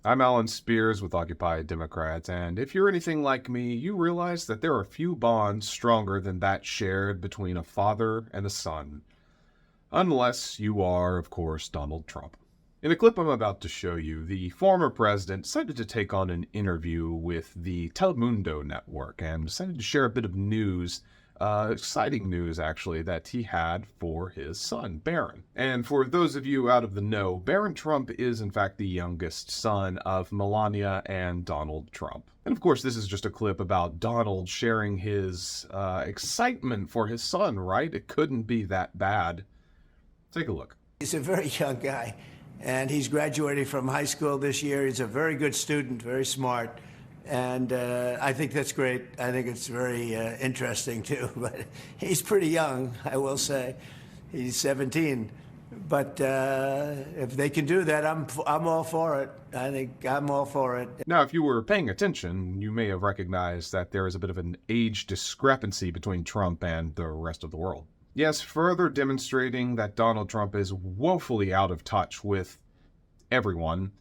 I'm Alan Spears with Occupy Democrats, and if you're anything like me, you realize that there are few bonds stronger than that shared between a father and a son. Unless you are, of course, Donald Trump. In the clip I'm about to show you, the former president decided to take on an interview with the Telemundo network and decided to share a bit of news, exciting news actually, that he had for his son, Barron. And for those of you out of the know, Barron Trump is in fact the youngest son of Melania and Donald Trump. And of course, this is just a clip about Donald sharing his excitement for his son, right? It couldn't be that bad. Take a look. He's a very young guy, and he's graduating from high school this year. He's a very good student, very smart, and I think that's great. I think it's very interesting, too. But he's pretty young, I will say. He's 17. But if they can do that, I'm all for it. I think I'm all for it. Now, if you were paying attention, you may have recognized that there is a bit of an age discrepancy between Trump and the rest of the world. Yes, further demonstrating that Donald Trump is woefully out of touch with everyone.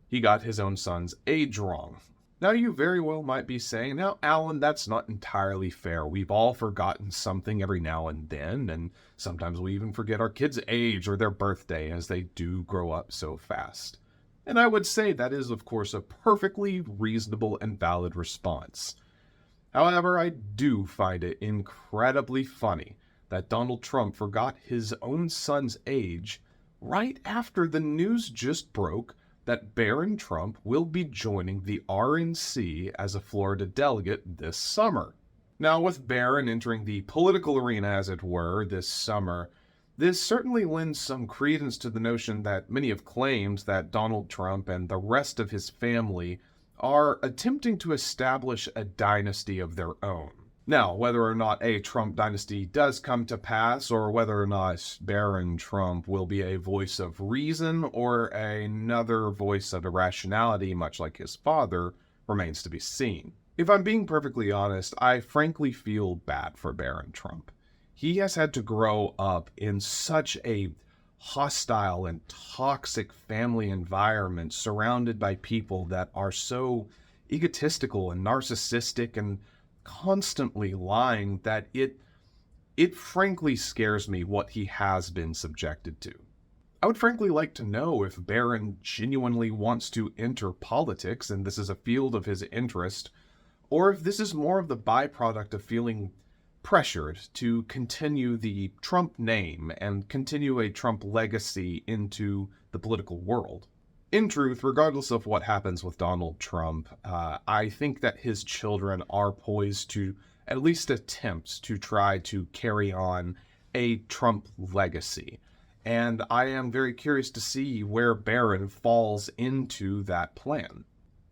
He got his own son's age wrong. Now, you very well might be saying, now, Alan, that's not entirely fair. We've all forgotten something every now and then, and sometimes we even forget our kids' age or their birthday as they do grow up so fast. And I would say that is, of course, a perfectly reasonable and valid response. However, I do find it incredibly funny that Donald Trump forgot his own son's age right after the news just broke that Barron Trump will be joining the RNC as a Florida delegate this summer. Now, with Barron entering the political arena, as it were, this summer, this certainly lends some credence to the notion that many have claimed that Donald Trump and the rest of his family are attempting to establish a dynasty of their own. Now, whether or not a Trump dynasty does come to pass, or whether or not Barron Trump will be a voice of reason or another voice of irrationality, much like his father, remains to be seen. If I'm being perfectly honest, I frankly feel bad for Barron Trump. He has had to grow up in such a hostile and toxic family environment surrounded by people that are so egotistical and narcissistic and constantly lying that it frankly scares me what he has been subjected to. I would frankly like to know if Barron genuinely wants to enter politics and this is a field of his interest, or if this is more of the byproduct of feeling pressured to continue the Trump name and continue a Trump legacy into the political world. In truth, regardless of what happens with Donald Trump, I think that his children are poised to at least attempt to try to carry on a Trump legacy. And I am very curious to see where Barron falls into that plan.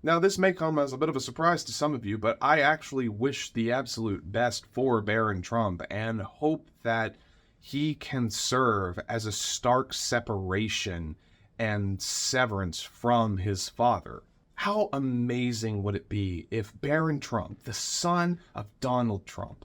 Now, this may come as a bit of a surprise to some of you, but I actually wish the absolute best for Barron Trump and hope that he can serve as a stark separation and severance from his father. How amazing would it be if Barron Trump, the son of Donald Trump,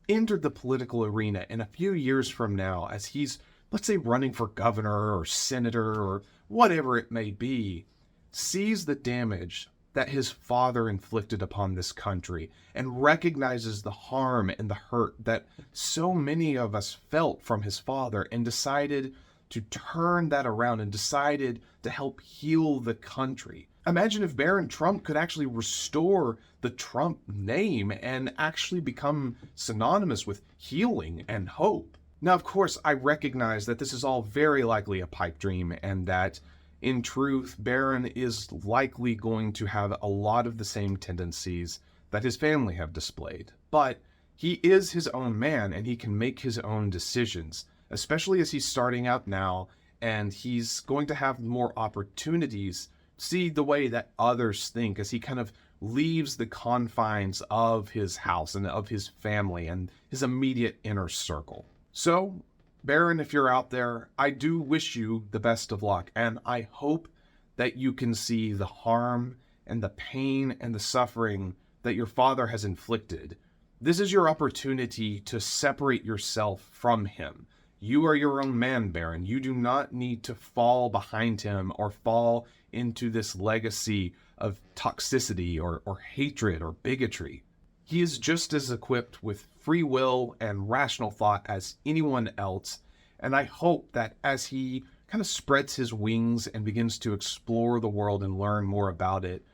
entered the political arena in a few years from now as he's, let's say, running for governor or senator or whatever it may be, sees the damage that his father inflicted upon this country and recognizes the harm and the hurt that so many of us felt from his father and decided to turn that around and decided to help heal the country. Imagine if Barron Trump could actually restore the Trump name and actually become synonymous with healing and hope. Now, of course, I recognize that this is all very likely a pipe dream and that, in truth, Barron is likely going to have a lot of the same tendencies that his family have displayed. But he is his own man and he can make his own decisions, especially as he's starting out now and he's going to have more opportunities to see the way that others think as he kind of leaves the confines of his house and of his family and his immediate inner circle. So, Barron, if you're out there, I do wish you the best of luck, and I hope that you can see the harm and the pain and the suffering that your father has inflicted. This is your opportunity to separate yourself from him You are your own man, Barron. You do not need to fall behind him or fall into this legacy of toxicity or hatred or bigotry. He is just as equipped with free will and rational thought as anyone else, and I hope that as he kind of spreads his wings and begins to explore the world and learn more about it,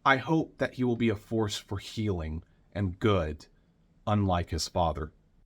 I hope that he will be a force for healing and good, unlike his father.